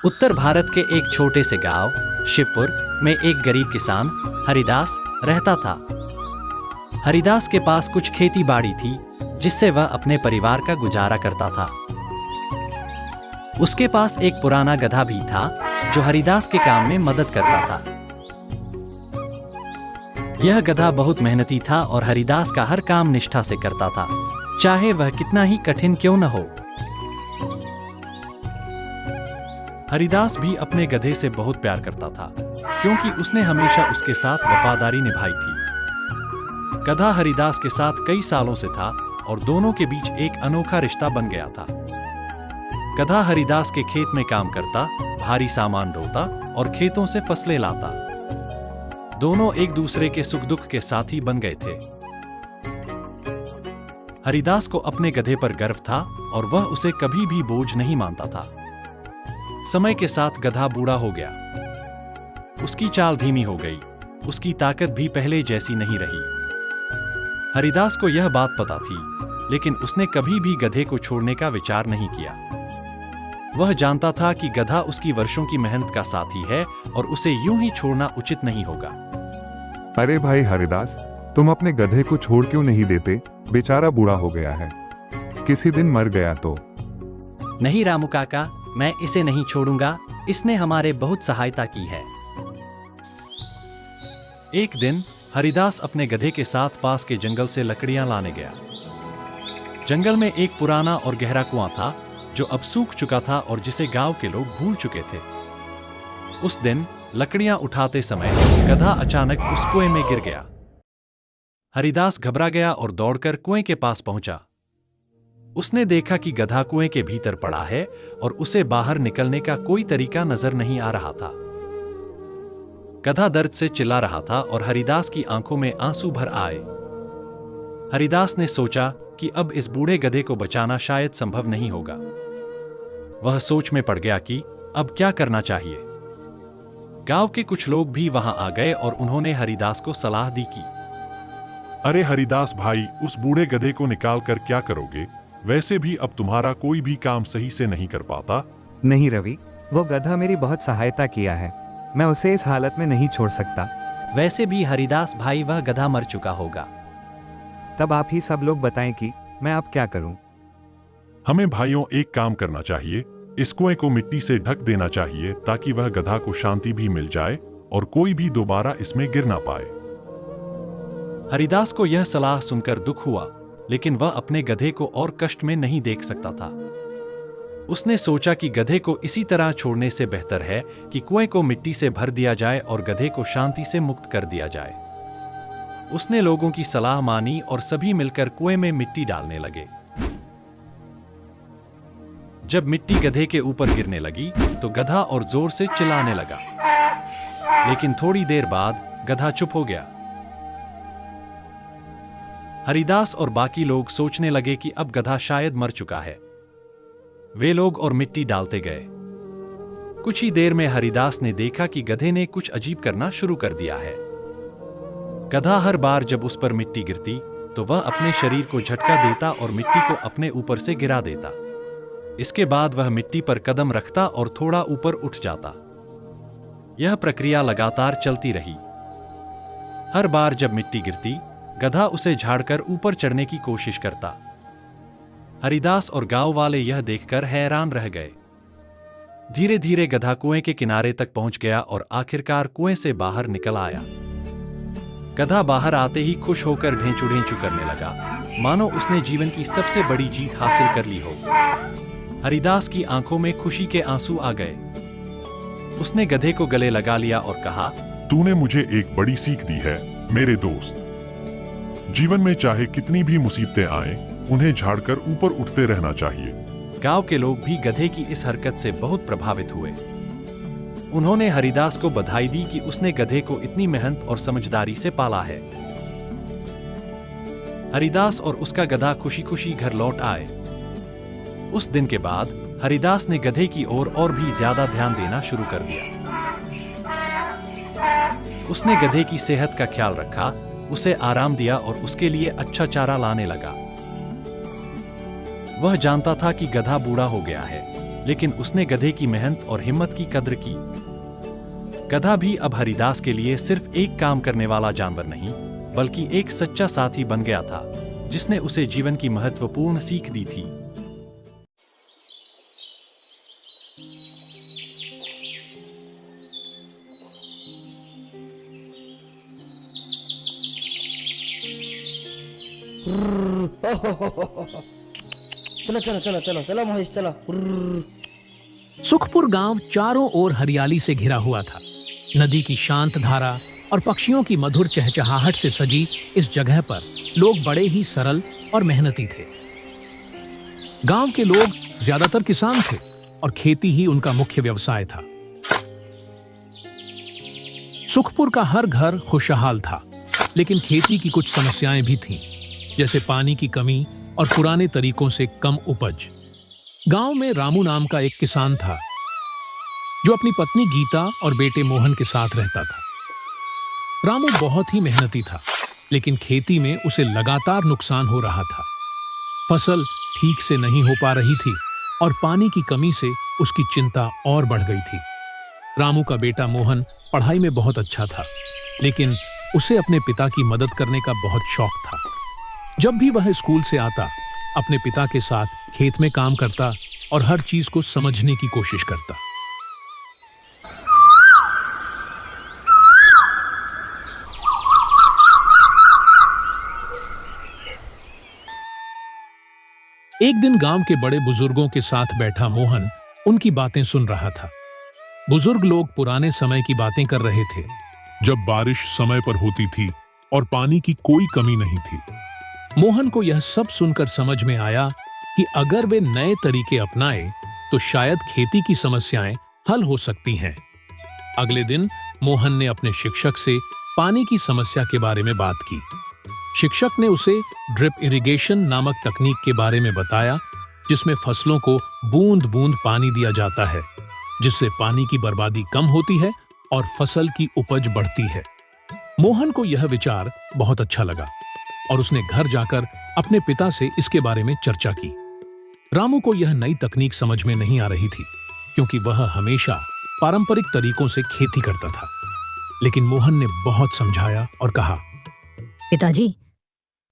उत्तर भारत के एक छोटे से गांव शिवपुर में एक गरीब किसान हरिदास रहता था। हरिदास के पास कुछ खेती बाड़ी थी जिससे वह अपने परिवार का गुजारा करता था। उसके पास एक पुराना गधा भी था जो हरिदास के काम में मदद करता था। यह गधा बहुत मेहनती था और हरिदास का हर काम निष्ठा से करता था, चाहे वह कितना ही कठिन क्यों न हो। हरिदास भी अपने गधे से बहुत प्यार करता था क्योंकि उसने हमेशा उसके साथ वफादारी निभाई थी। गधा हरिदास के साथ कई सालों से था और दोनों के बीच एक अनोखा रिश्ता बन गया था। गधा हरिदास के खेत में काम करता, भारी सामान ढोता और खेतों से फसलें लाता। दोनों एक दूसरे के सुख दुख के साथी बन गए थे। हरिदास को अपने गधे पर गर्व था और वह उसे कभी भी बोझ नहीं मानता था। समय के साथ गधा बूढ़ा हो गया। उसकी चाल धीमी हो गई, उसकी ताकत भी पहले जैसी नहीं रही। हरिदास को यह बात पता थी, लेकिन उसने कभी भी गधे को छोड़ने का विचार नहीं किया। वह जानता था कि गधा उसकी वर्षों की मेहनत का साथी है और उसे यूं ही छोड़ना उचित नहीं होगा। अरे भाई हरिदास, तुम अपने गधे को छोड़ क्यों नहीं देते? बेचारा बूढ़ा हो गया है, किसी दिन मर गया तो। नहीं रामू काका, मैं इसे नहीं छोड़ूंगा, इसने हमारे बहुत सहायता की है। एक दिन हरिदास अपने गधे के साथ पास के जंगल से लकड़ियां लाने गया। जंगल में एक पुराना और गहरा कुआं था जो अब सूख चुका था और जिसे गांव के लोग भूल चुके थे। उस दिन लकड़ियां उठाते समय गधा अचानक उस कुएं में गिर गया। हरिदास घबरा गया और दौड़कर कुएं के पास पहुंचा। उसने देखा कि गधा कुएं के भीतर पड़ा है और उसे बाहर निकलने का कोई तरीका नजर नहीं आ रहा था। गधा दर्द से चिल्ला रहा था और हरिदास की आंखों में आंसू भर आए। हरिदास ने सोचा कि अब इस बूढ़े गधे को बचाना शायद संभव नहीं होगा। वह सोच में पड़ गया कि अब क्या करना चाहिए। गांव के कुछ लोग भी वहां आ गए और उन्होंने हरिदास को सलाह दी कि अरे हरिदास भाई, उस बूढ़े गधे को निकाल कर क्या करोगे? वैसे भी अब तुम्हारा कोई भी काम सही से नहीं कर पाता। नहीं रवि, वो गधा मेरी बहुत सहायता किया है, मैं उसे इस हालत में नहीं छोड़ सकता। वैसे भी हरिदास भाई, वह गधा मर चुका होगा। तब आप ही सब लोग बताएं कि मैं अब क्या करूं? हमें भाइयों एक काम करना चाहिए, इस कुएं को मिट्टी से ढक देना चाहिए ताकि वह गधा को शांति भी मिल जाए और कोई भी दोबारा इसमें गिर ना पाए। हरिदास को यह सलाह सुनकर दुख हुआ, लेकिन वह अपने गधे को और कष्ट में नहीं देख सकता था। उसने सोचा कि गधे को इसी तरह छोड़ने से बेहतर है कि कुएं को मिट्टी से भर दिया जाए और गधे को शांति से मुक्त कर दिया जाए। उसने लोगों की सलाह मानी और सभी मिलकर कुएं में मिट्टी डालने लगे। जब मिट्टी गधे के ऊपर गिरने लगी तो गधा और जोर से चिल्लाने लगा, लेकिन थोड़ी देर बाद गधा चुप हो गया। हरिदास और बाकी लोग सोचने लगे कि अब गधा शायद मर चुका है। वे लोग और मिट्टी डालते गए। कुछ ही देर में हरिदास ने देखा कि गधे ने कुछ अजीब करना शुरू कर दिया है। गधा हर बार जब उस पर मिट्टी गिरती तो वह अपने शरीर को झटका देता और मिट्टी को अपने ऊपर से गिरा देता। इसके बाद वह मिट्टी पर कदम रखता और थोड़ा ऊपर उठ जाता। यह प्रक्रिया लगातार चलती रही। हर बार जब मिट्टी गिरती, गधा उसे झाड़कर ऊपर चढ़ने की कोशिश करता। हरिदास और गांव वाले यह देखकर हैरान रह गए। धीरे धीरे गधा कुएं के किनारे तक पहुंच गया और आखिरकार कुएं से बाहर निकल आया। गधा बाहर आते ही खुश होकर ढेंचू ढेंचू करने लगा, मानो उसने जीवन की सबसे बड़ी जीत हासिल कर ली हो। हरिदास की आंखों में खुशी के आंसू आ गए। उसने गधे को गले लगा लिया और कहा, तूने मुझे एक बड़ी सीख दी है मेरे दोस्त। जीवन में चाहे कितनी भी मुसीबतें आएं, उन्हें झाड़कर ऊपर उठते रहना चाहिए। गांव के लोग भी गधे की इस हरकत से बहुत प्रभावित हुए। उन्होंने हरिदास को बधाई दी कि उसने गधे को इतनी मेहनत और समझदारी से पाला है। हरिदास और उसका गधा खुशी खुशी घर लौट आए। उस दिन के बाद हरिदास ने गधे की ओर और भी ज्यादा ध्यान देना शुरू कर दिया। उसने गधे की सेहत का ख्याल रखा, उसे आराम दिया और उसके लिए अच्छा चारा लाने लगा। वह जानता था कि गधा बूढ़ा हो गया है, लेकिन उसने गधे की मेहनत और हिम्मत की कद्र की। गधा भी अब हरिदास के लिए सिर्फ एक काम करने वाला जानवर नहीं, बल्कि एक सच्चा साथी बन गया था, जिसने उसे जीवन की महत्वपूर्ण सीख दी थी। चलो चलो चलो चलो चलो महेश चलो। सुखपुर गांव चारों ओर हरियाली से घिरा हुआ था। नदी की शांत धारा और पक्षियों की मधुर चहचहाहट से सजी इस जगह पर लोग बड़े ही सरल और मेहनती थे। गांव के लोग ज्यादातर किसान थे और खेती ही उनका मुख्य व्यवसाय था। सुखपुर का हर घर खुशहाल था, लेकिन खेती की कुछ समस्याएं भी थीं, जैसे पानी की कमी और पुराने तरीकों से कम उपज। गांव में रामू नाम का एक किसान था, जो अपनी पत्नी गीता और बेटे मोहन के साथ रहता था। रामू बहुत ही मेहनती था, लेकिन खेती में उसे लगातार नुकसान हो रहा था। फसल ठीक से नहीं हो पा रही थी और पानी की कमी से उसकी चिंता और बढ़ गई थी। रामू का बेटा मोहन पढ़ाई में बहुत अच्छा था, लेकिन उसे अपने पिता की मदद करने का बहुत शौक था। जब भी वह स्कूल से आता, अपने पिता के साथ खेत में काम करता और हर चीज को समझने की कोशिश करता। एक दिन गांव के बड़े बुजुर्गों के साथ बैठा मोहन उनकी बातें सुन रहा था। बुजुर्ग लोग पुराने समय की बातें कर रहे थे, जब बारिश समय पर होती थी और पानी की कोई कमी नहीं थी। मोहन को यह सब सुनकर समझ में आया कि अगर वे नए तरीके अपनाए तो शायद खेती की समस्याएं हल हो सकती हैं। अगले दिन मोहन ने अपने शिक्षक से पानी की समस्या के बारे में बात की। शिक्षक ने उसे ड्रिप इरिगेशन नामक तकनीक के बारे में बताया, जिसमें फसलों को बूंद बूंद पानी दिया जाता है, जिससे पानी की बर्बादी कम होती है और फसल की उपज बढ़ती है। मोहन को यह विचार बहुत अच्छा लगा और उसने घर जाकर अपने पिता से इसके बारे में चर्चा की। रामू को यह नई तकनीक समझ में नहीं आ रही थी, क्योंकि वह हमेशा पारंपरिक तरीकों से खेती करता था। लेकिन मोहन ने बहुत समझाया और कहा, पिताजी,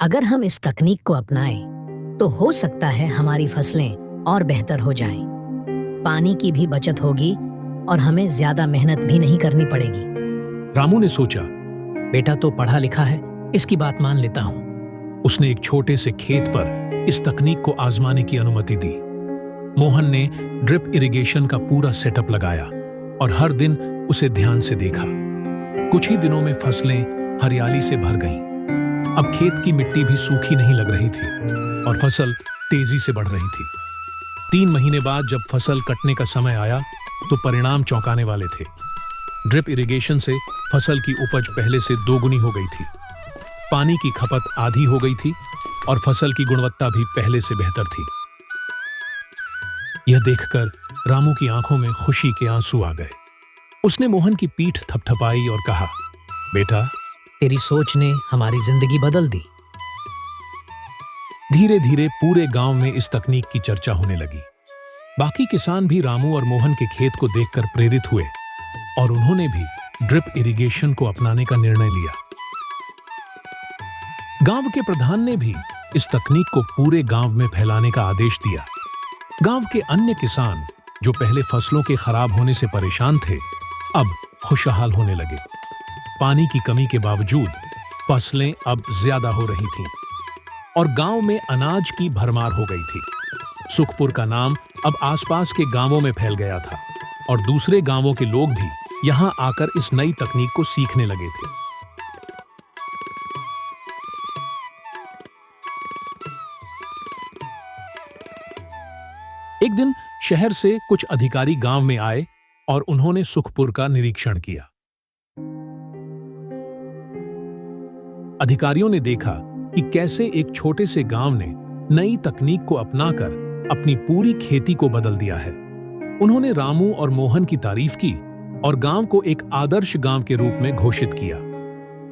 अगर हम इस तकनीक को अपनाएं, तो हो सकता है हमारी फसलें और बेहतर हो जाएं। पानी की भी बचत होगी और हमें ज्यादा मेहनत भी नहीं करनी पड़ेगी। रामू ने सोचा, बेटा तो पढ़ा लिखा है, इसकी बात मान लेता हूँ। उसने एक छोटे से खेत पर इस तकनीक को आजमाने की अनुमति दी। मोहन ने ड्रिप इरिगेशन का पूरा सेटअप लगाया और हर दिन उसे ध्यान से देखा। कुछ ही दिनों में फसलें हरियाली से भर गईं। अब खेत की मिट्टी भी सूखी नहीं लग रही थी और फसल तेजी से बढ़ रही थी। 3 महीने बाद जब फसल कटने का समय आया, तो परिणाम चौंकाने वाले थे। ड्रिप इरिगेशन से फसल की उपज पहले से 2 गुनी हो गई थी। पानी की खपत आधी हो गई थी और फसल की गुणवत्ता भी पहले से बेहतर थी। यह देखकर रामू की आंखों में खुशी के आंसू आ गए। उसने मोहन की पीठ थपथपाई और कहा, बेटा, तेरी सोच ने हमारी जिंदगी बदल दी। धीरे धीरे पूरे गांव में इस तकनीक की चर्चा होने लगी। बाकी किसान भी रामू और मोहन के खेत को देखकर प्रेरित हुए और उन्होंने भी ड्रिप इरिगेशन को अपनाने का निर्णय लिया। गांव के प्रधान ने भी इस तकनीक को पूरे गांव में फैलाने का आदेश दिया। गांव के अन्य किसान, जो पहले फसलों के खराब होने से परेशान थे, अब खुशहाल होने लगे। पानी की कमी के बावजूद फसलें अब ज्यादा हो रही थीं और गांव में अनाज की भरमार हो गई थी। सुखपुर का नाम अब आसपास के गांवों में फैल गया था और दूसरे गांवों के लोग भी यहां आकर इस नई तकनीक को सीखने लगे थे। एक दिन शहर से कुछ अधिकारी गांव में आए और उन्होंने सुखपुर का निरीक्षण किया। अधिकारियों ने देखा कि कैसे एक छोटे से गांव ने नई तकनीक को अपनाकर अपनी पूरी खेती को बदल दिया है। उन्होंने रामू और मोहन की तारीफ की और गांव को एक आदर्श गांव के रूप में घोषित किया।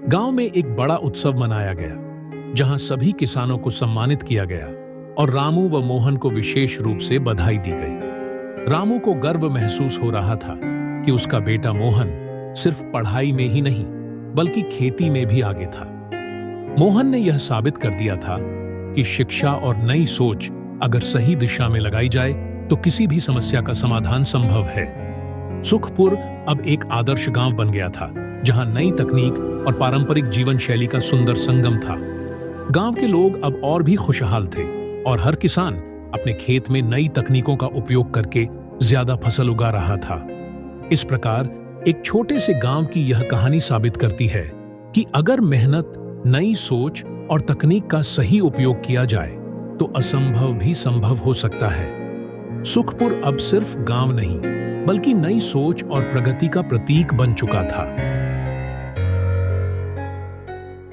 गांव में एक बड़ा उत्सव मनाया गया, जहां सभी किसानों को सम्मानित किया गया और रामू व मोहन को विशेष रूप से बधाई दी गई। रामू को गर्व महसूस हो रहा था कि उसका बेटा मोहन सिर्फ पढ़ाई में ही नहीं बल्कि खेती में भी आगे था। मोहन ने यह साबित कर दिया था कि शिक्षा और नई सोच अगर सही दिशा में लगाई जाए तो किसी भी समस्या का समाधान संभव है। सुखपुर अब एक आदर्श गांव बन गया था, जहां नई तकनीक और पारंपरिक जीवन शैली का सुंदर संगम था। गांव के लोग अब और भी खुशहाल थे और हर किसान अपने खेत में नई तकनीकों का उपयोग करके ज्यादा फसल उगा रहा था। इस प्रकार एक छोटे से गांव की यह कहानी साबित करती है कि अगर मेहनत, नई सोच और तकनीक का सही उपयोग किया जाए तो असंभव भी संभव हो सकता है। सुखपुर अब सिर्फ गांव नहीं बल्कि नई सोच और प्रगति का प्रतीक बन चुका था।